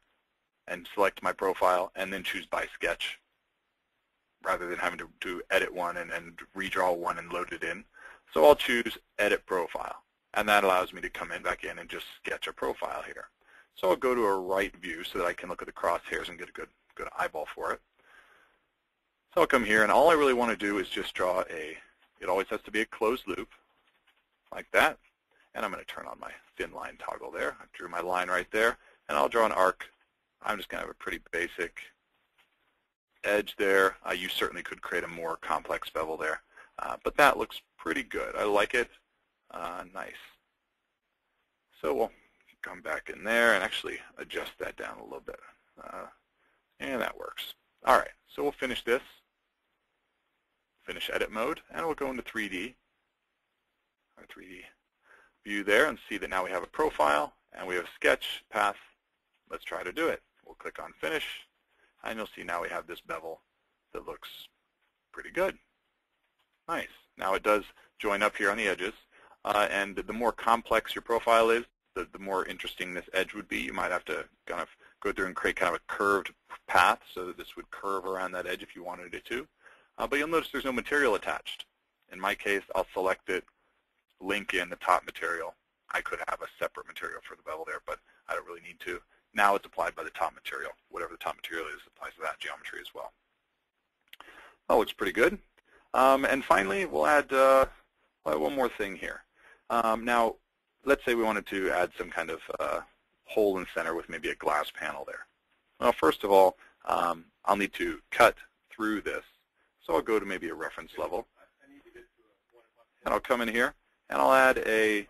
and select my profile and then choose by sketch rather than having to edit one and redraw one and load it in. So I'll choose Edit Profile, and that allows me to come back in and just sketch a profile here. So I'll go to a right view so that I can look at the crosshairs and get a good eyeball for it. So I'll come here, and all I really want to do is just draw it always has to be a closed loop, like that. And I'm going to turn on my thin line toggle there. I drew my line right there, and I'll draw an arc. I'm just going to have a pretty basic edge there. You certainly could create a more complex bevel there, but that looks pretty good. I like it. Nice. So we'll come back in there and actually adjust that down a little bit. And that works. All right, so we'll finish this. Finish Edit Mode, and we'll go into 3D. Our 3D view there and see that now we have a profile and we have a sketch path. Let's try to do it. We'll click on Finish, and you'll see now we have this bevel that looks pretty good. Nice. Now it does join up here on the edges, and the more complex your profile is, the more interesting this edge would be. You might have to kind of go through and create kind of a curved path so that this would curve around that edge if you wanted it to. But you'll notice there's no material attached. In my case, I'll select it, link in the top material. I could have a separate material for the bevel there, but I don't really need to. Now it's applied by the top material. Whatever the top material is applies to that geometry as well. That looks pretty good. And finally, we'll add one more thing here. Now, let's say we wanted to add some kind of hole in the center with maybe a glass panel there. Well, first of all, I'll need to cut through this. So I'll go to maybe a reference level, and I'll come in here, and I'll add a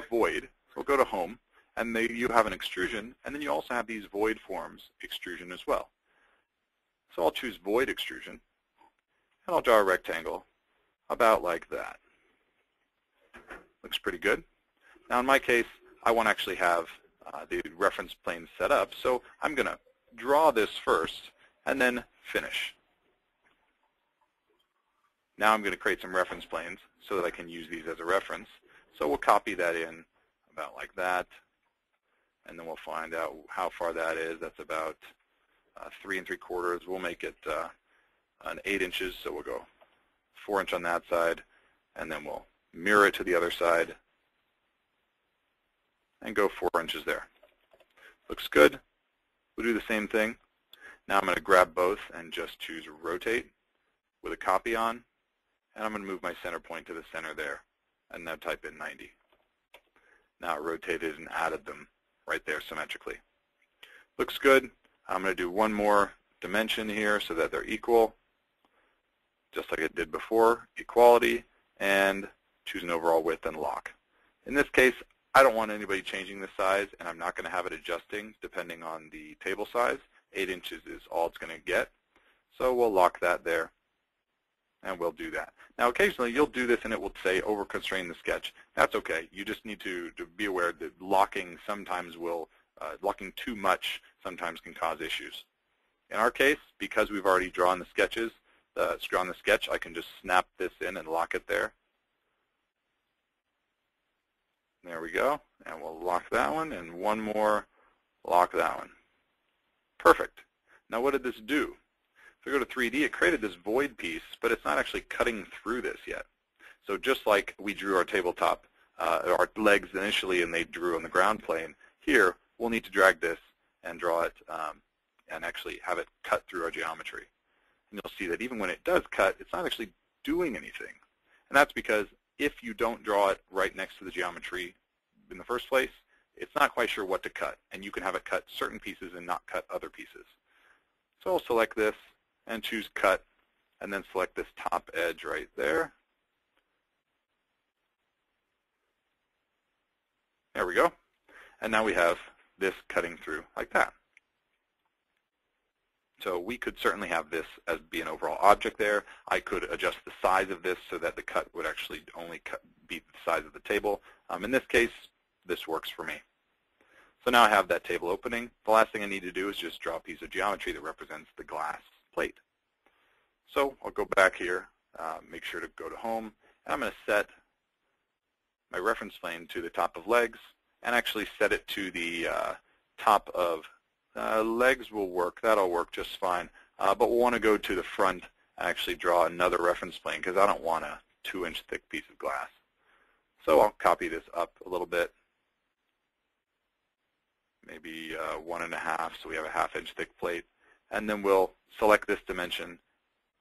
void. So we'll go to Home, and you have an extrusion, and then you also have these void forms extrusion as well. So I'll choose Void Extrusion, and I'll draw a rectangle about like that. Looks pretty good. Now in my case, I want to actually have the reference plane set up, so I'm going to draw this first and then finish. Now I'm going to create some reference planes so that I can use these as a reference. So we'll copy that in about like that, and then we'll find out how far that is. That's about 3 3/4. We'll make it an 8 inches, so we'll go 4 inch on that side, and then we'll mirror it to the other side and go 4 inches there. Looks good. We'll do the same thing. Now I'm going to grab both and just choose rotate with a copy on, and I'm going to move my center point to the center there, and now type in 90. Now it rotated and added them right there symmetrically. Looks good. I'm going to do one more dimension here so that they're equal, just like I did before, equality, and choose an overall width and lock. In this case, I don't want anybody changing the size, and I'm not going to have it adjusting depending on the table size. 8 inches is all it's going to get. So we'll lock that there, and we'll do that. Now occasionally you'll do this and it will say over constrain the sketch. That's okay. You just need to be aware that locking sometimes will, locking too much sometimes can cause issues. In our case, because we've already drawn the sketches, drawn the sketch, I can just snap this in and lock it there. There we go, and we'll lock that one, and one more, lock that one. Perfect. Now what did this do? If we go to 3D, it created this void piece, but it's not actually cutting through this yet. So just like we drew our tabletop, our legs initially, and they drew on the ground plane, here we'll need to drag this and draw it and actually have it cut through our geometry. And you'll see that even when it does cut, it's not actually doing anything. And that's because if you don't draw it right next to the geometry in the first place, it's not quite sure what to cut, and you can have it cut certain pieces and not cut other pieces. So I'll select this and choose cut, and then select this top edge right there. There we go. And now we have this cutting through like that. So we could certainly have this as be an overall object there. I could adjust the size of this so that the cut would actually only be the size of the table. In this case, this works for me. So now I have that table opening. The last thing I need to do is just draw a piece of geometry that represents the glass plate. So I'll go back here, make sure to go to home, and I'm going to set my reference plane to the top of legs, and actually set it to the top of legs will work. That'll work just fine. But we'll want to go to the front and actually draw another reference plane because I don't want a 2-inch thick piece of glass. So I'll copy this up a little bit, maybe 1.5, so we have a 1/2-inch thick plate. And then we'll select this dimension,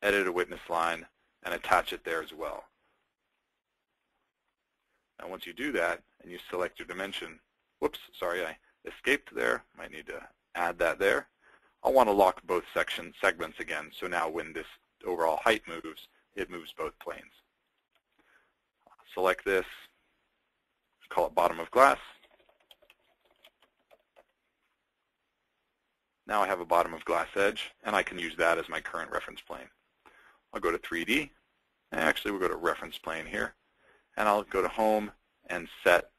edit a witness line, and attach it there as well. Now once you do that and you select your dimension, whoops, sorry, I escaped there. Might need to add that there. I'll want to lock both segments again, so now when this overall height moves, it moves both planes. Select this, call it bottom of glass. Now I have a bottom of glass edge, and I can use that as my current reference plane. I'll go to 3D, and actually we'll go to reference plane here, and I'll go to home and set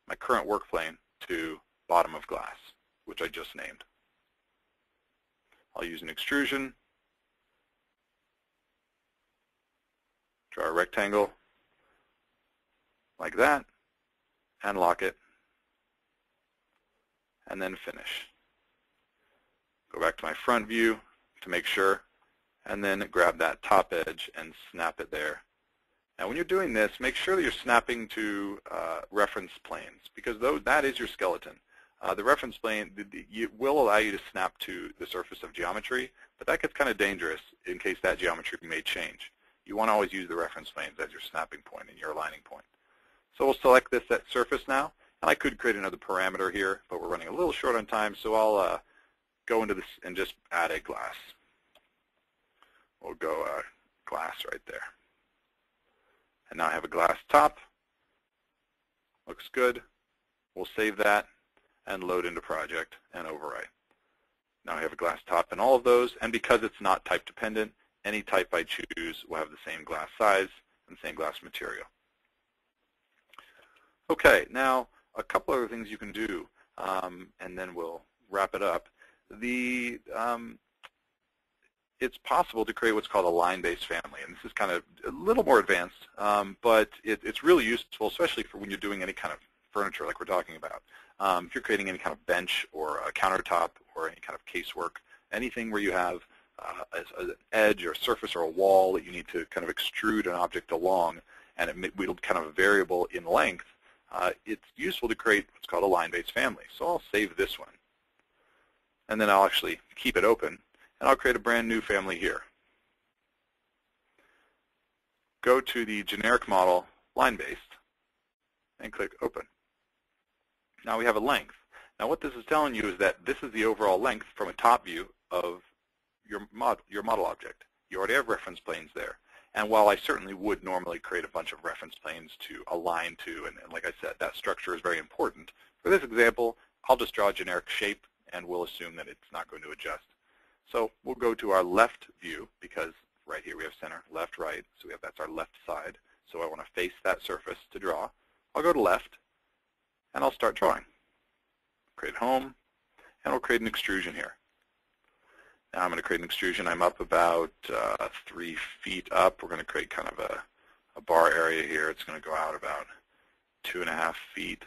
my current work plane to bottom of glass, which I just named. I'll use an extrusion, draw a rectangle like that, and lock it, and then finish. Go back to my front view to make sure, and then grab that top edge and snap it there. Now when you're doing this, make sure that you're snapping to reference planes, because that is your skeleton. The reference plane will allow you to snap to the surface of geometry, but that gets kind of dangerous in case that geometry may change. You want to always use the reference planes as your snapping point and your aligning point. So we'll select this at surface now, and I could create another parameter here, but we're running a little short on time, so I'll go into this and just add a glass. We'll go glass right there. And now I have a glass top. Looks good. We'll save that and load into project and overwrite. Now I have a glass top in all of those, and because it's not type dependent, any type I choose will have the same glass size and same glass material. Okay, now a couple other things you can do, and then we'll wrap it up. If it's possible to create what's called a line-based family, and this is kind of a little more advanced, but it's really useful, especially for when you're doing any kind of furniture like we're talking about. If you're creating any kind of bench or a countertop or any kind of casework, anything where you have an edge or a surface or a wall that you need to kind of extrude an object along, and it will kind of a variable in length, it's useful to create what's called a line-based family. So I'll save this one, and then I'll actually keep it open, and I'll create a brand new family here. Go to the generic model line-based and click Open. Now we have a length. Now what this is telling you is that this is the overall length from a top view of your model object. You already have reference planes there. And while I certainly would normally create a bunch of reference planes to align to, and like I said, that structure is very important, for this example, I'll just draw a generic shape and we'll assume that it's not going to adjust. So we'll go to our left view, because right here we have center, left, right, so that's our left side. So I want to face that surface to draw. I'll go to left, and I'll start drawing. Create home, and we'll create an extrusion here. Now I'm going to create an extrusion. I'm up about 3 feet up. We're going to create kind of a bar area here. It's going to go out about 2.5 feet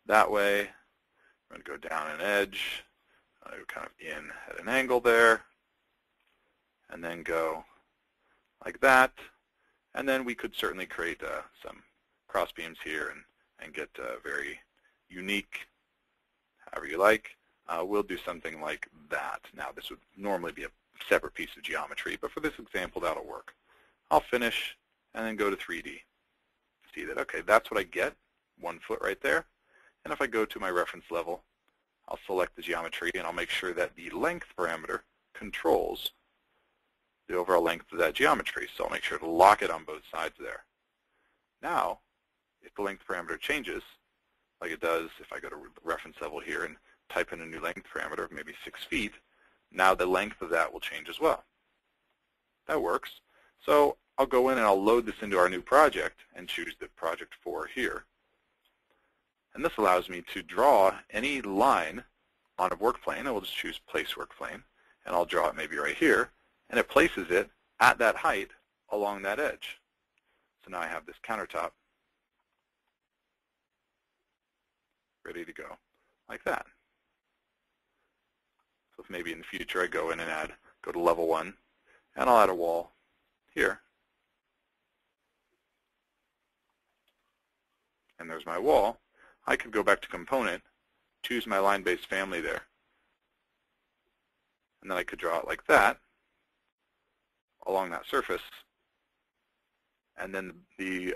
that way. I'm going to go down an edge, kind of in at an angle there, and then go like that. And then we could certainly create some cross beams here and get very unique, however you like. We'll do something like that. Now this would normally be a separate piece of geometry, but for this example that'll work. I'll finish and then go to 3D. See that, okay, that's what I get, 1 foot right there. And if I go to my reference level, I'll select the geometry and I'll make sure that the length parameter controls the overall length of that geometry. So I'll make sure to lock it on both sides there. Now, if the length parameter changes, like it does if I go to reference level here and type in a new length parameter of maybe 6 feet, now the length of that will change as well. That works. So I'll go in and I'll load this into our new project and choose the project 4 here. And this allows me to draw any line on a work plane. I will just choose place work plane, and I'll draw it maybe right here, and it places it at that height along that edge. So now I have this countertop ready to go like that. So if maybe in the future I go in and go to level 1, and I'll add a wall here. And there's my wall. I could go back to component, choose my line-based family there, and then I could draw it like that along that surface, and then the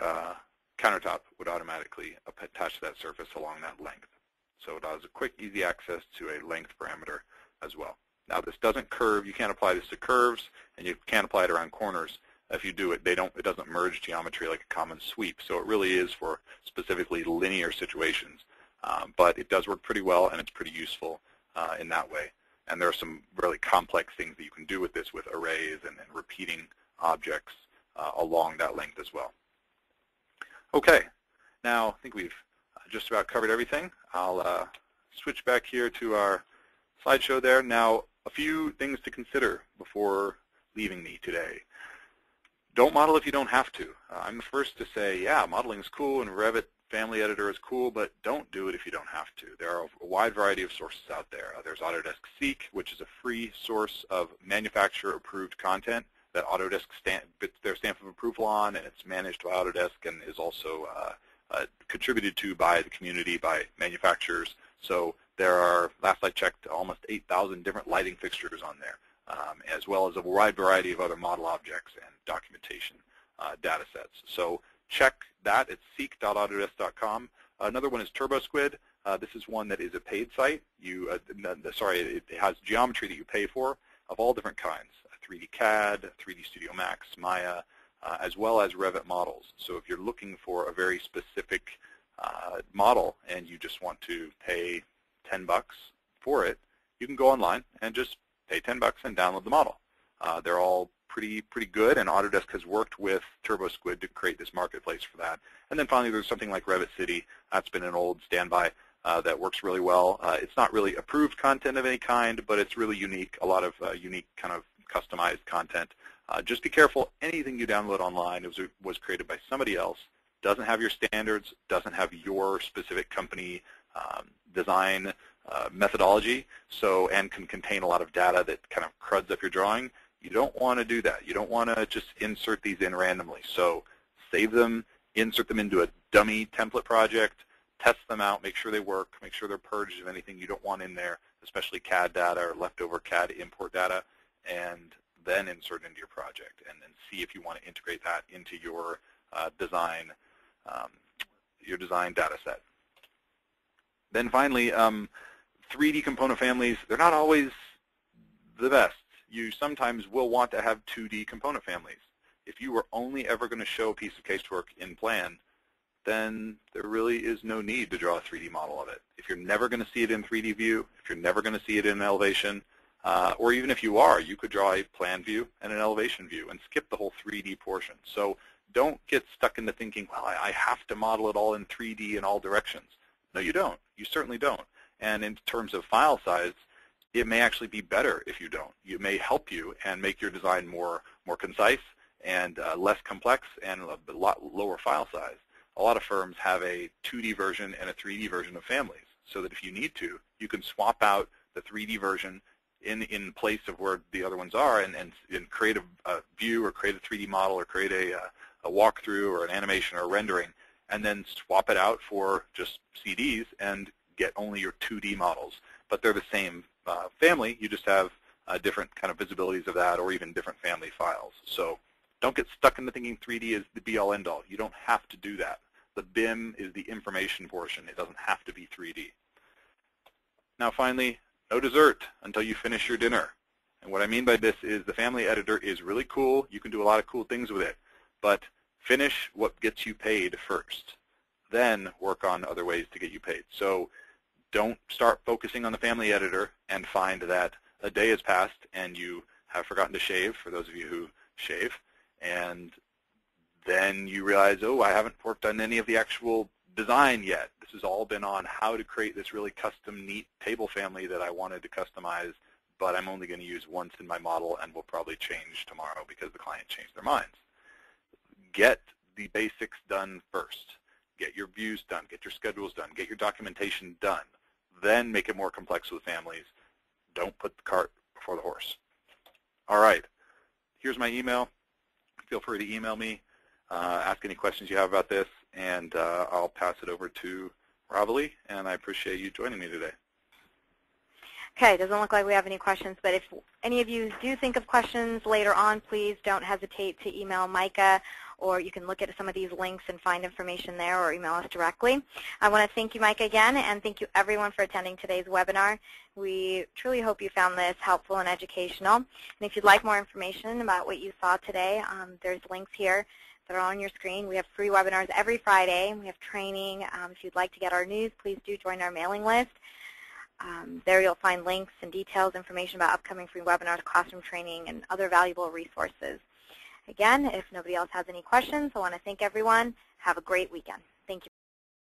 countertop would automatically attach to that surface along that length. So it has a quick, easy access to a length parameter as well. Now this doesn't curve. You can't apply this to curves, and you can't apply it around corners. If you do it, it doesn't merge geometry like a common sweep. So it really is for specifically linear situations. But it does work pretty well, and it's pretty useful in that way. And there are some really complex things that you can do with this, with arrays and repeating objects along that length as well. Okay, now I think we've just about covered everything. I'll switch back here to our slideshow there. Now, a few things to consider before leaving me today. Don't model if you don't have to. I'm the first to say, yeah, modeling is cool and Revit Family Editor is cool, but don't do it if you don't have to. There are a wide variety of sources out there. There's Autodesk Seek, which is a free source of manufacturer-approved content that Autodesk puts their stamp of approval on, and it's managed by Autodesk and is also contributed to by the community, by manufacturers. So there are, last I checked, almost 8,000 different lighting fixtures on there, as well as a wide variety of other model objects and documentation data sets. So check that. It's seek.autodesk.com. Another one is TurboSquid. This is one that is a paid site. It has geometry that you pay for of all different kinds, 3D CAD, 3D Studio Max, Maya, as well as Revit models. So if you're looking for a very specific model and you just want to pay $10 for it, you can go online and just pay $10 and download the model. They're all pretty good, and Autodesk has worked with TurboSquid to create this marketplace for that. And then finally, there's something like Revit City. That's been an old standby that works really well. It's not really approved content of any kind, but it's really unique, a lot of unique kind of customized content. Just be careful, anything you download online was created by somebody else, doesn't have your standards, doesn't have your specific company design methodology, and can contain a lot of data that kind of cruds up your drawing. You don't want to do that. You don't want to just insert these in randomly. So save them, insert them into a dummy template project, test them out, make sure they work, make sure they're purged of anything you don't want in there, especially CAD data or leftover CAD import data, and then insert into your project and then see if you want to integrate that into your design data set. Then finally, 3D component families, they're not always the best. You sometimes will want to have 2D component families. If you were only ever going to show a piece of casework in plan, then there really is no need to draw a 3D model of it. If you're never going to see it in 3D view, if you're never going to see it in elevation, or even if you are, you could draw a plan view and an elevation view and skip the whole 3D portion. So don't get stuck into thinking, well, I have to model it all in 3D in all directions. No, you don't. You certainly don't. And in terms of file size, it may actually be better if you don't. It may help you and make your design more concise and less complex and a lot lower file size. A lot of firms have a 2D version and a 3D version of families, so that if you need to, you can swap out the 3D version in place of where the other ones are and create a view or create a 3D model or create a walkthrough or an animation or a rendering, and then swap it out for just CDs and get only your 2D models. But they're the same family, you just have different kind of visibilities of that or even different family files. So don't get stuck into thinking 3D is the be-all, end-all. You don't have to do that. The BIM is the information portion. It doesn't have to be 3D. Now finally, no dessert until you finish your dinner. And what I mean by this is the family editor is really cool. You can do a lot of cool things with it. But finish what gets you paid first. Then work on other ways to get you paid. So don't start focusing on the family editor and find that a day has passed and you have forgotten to shave, for those of you who shave, and then you realize, oh, I haven't worked on any of the actual design yet. This has all been on how to create this really custom, neat table family that I wanted to customize, but I'm only going to use once in my model and will probably change tomorrow because the client changed their minds. Get the basics done first. Get your views done. Get your schedules done. Get your documentation done. Then make it more complex with families. Don't put the cart before the horse. All right. Here's my email. Feel free to email me. Ask any questions you have about this, and I'll pass it over to Rosalie, and I appreciate you joining me today. Okay, it doesn't look like we have any questions, but if any of you do think of questions later on, please don't hesitate to email Micah, or you can look at some of these links and find information there, or email us directly. I want to thank you, Micah, again, and thank you everyone for attending today's webinar. We truly hope you found this helpful and educational. And if you'd like more information about what you saw today, there's links here that are on your screen. We have free webinars every Friday. We have training. If you'd like to get our news, please do join our mailing list. There you'll find links and details, information about upcoming free webinars, classroom training, and other valuable resources. Again, if nobody else has any questions, I want to thank everyone. Have a great weekend. Thank you.